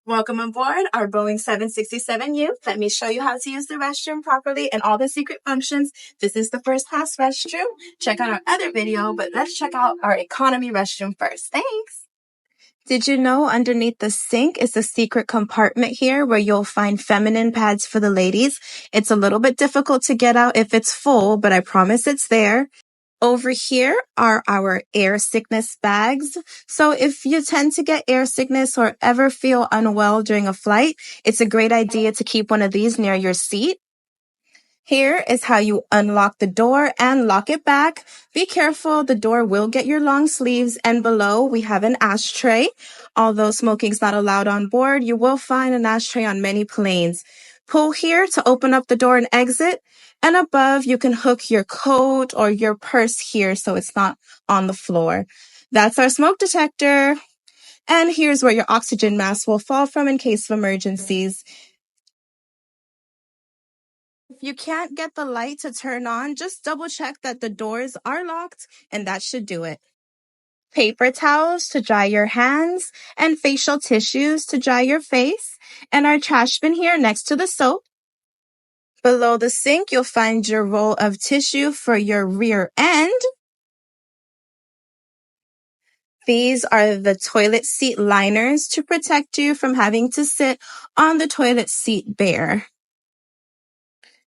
Welcome aboard our Boeing 767U. Let me show you how to use the restroom properly and all the secret functions. This is the first class restroom. Check out our other video, but let's check out our economy restroom first. Thanks. Did you know underneath the sink is a secret compartment here where you'll find feminine pads for the ladies? It's a little bit difficult to get out if it's full, but I promise it's there. Over here are our air sickness bags. So if you tend to get air sickness or ever feel unwell during a flight, it's a great idea to keep one of these near your seat. Here is how you unlock the door and lock it back. Be careful, the door will get your long sleeves, and below we have an ashtray. Although smoking's not allowed on board, you will find an ashtray on many planes. Pull here to open up the door and exit. And above, you can hook your coat or your purse here so it's not on the floor. That's our smoke detector. And here's where your oxygen mask will fall from in case of emergencies. If you can't get the light to turn on, just double check that the doors are locked, and that should do it. Paper towels to dry your hands, and facial tissues to dry your face, and our trash bin here next to the soap. Below the sink, you'll find your roll of tissue for your rear end. These are the toilet seat liners to protect you from having to sit on the toilet seat bare.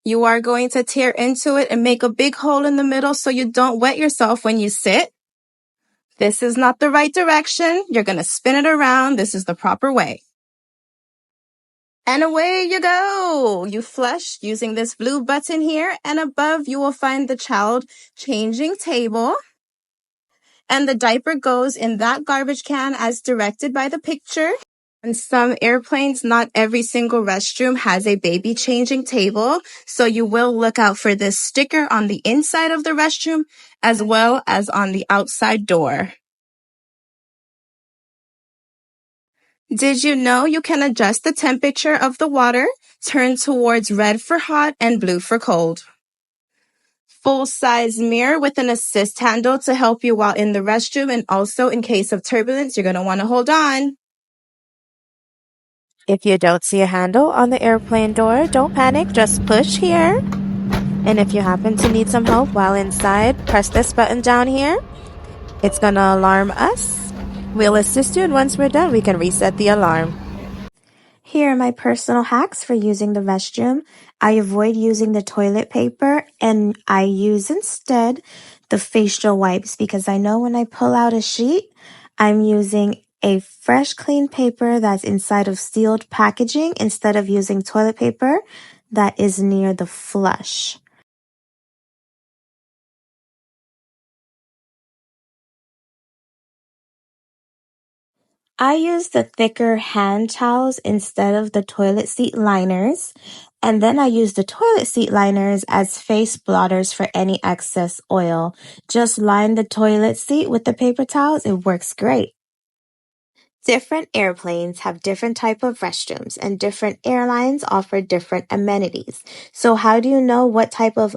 You are going to tear into it and make a big hole in the middle so you don't wet yourself when you sit. This is not the right direction. You're going to spin it around. This is the proper way. And away you go. You flush using this blue button here, and above you will find the child changing table. And the diaper goes in that garbage can as directed by the picture. On some airplanes, not every single restroom has a baby changing table, so you will look out for this sticker on the inside of the restroom as well as on the outside door. Did you know you can adjust the temperature of the water? Turn towards red for hot and blue for cold. Full-size mirror with an assist handle to help you while in the restroom, and also in case of turbulence, you're going to want to hold on. If you don't see a handle on the airplane door, don't panic, just push here. And if you happen to need some help while inside, press this button down here. It's gonna alarm us. We'll assist you, and once we're done, we can reset the alarm. Here are my personal hacks for using the restroom. I avoid using the toilet paper, and I use instead the facial wipes because I know when I pull out a sheet, I'm using a fresh, clean paper that's inside of sealed packaging instead of using toilet paper that is near the flush. I use the thicker hand towels instead of the toilet seat liners, and then I use the toilet seat liners as face blotters for any excess oil. Just line the toilet seat with the paper towels. It works great. Different airplanes have different type of restrooms, and different airlines offer different amenities. So how do you know what type of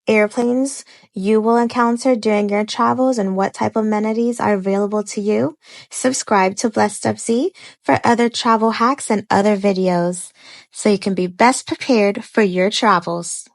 airplanes you will encounter during your travels and what type of amenities are available to you? Subscribe to Blessed Up Z for other travel hacks and other videos so you can be best prepared for your travels.